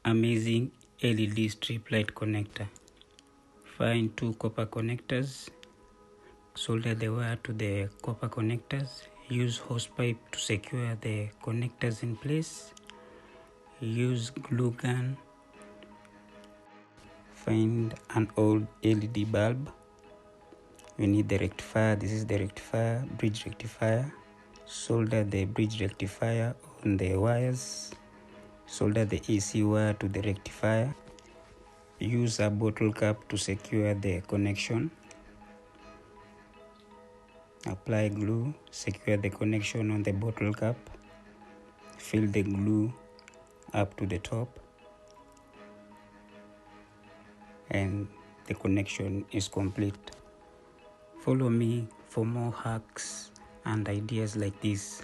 amazing LED strip light connector. Find 2 copper connectors, solder the wire to the copper connectors, use hose pipe to secure the connectors in place, use glue gun, find an old LED bulb. We need the rectifier. This is the rectifier, bridge rectifier. Solder the bridge rectifier on the wires. Solder the AC wire to the rectifier. Use a bottle cap to secure the connection. Apply glue, secure the connection on the bottle cap. Fill the glue up to the top. And the connection is complete. Follow me for more hacks and ideas like this.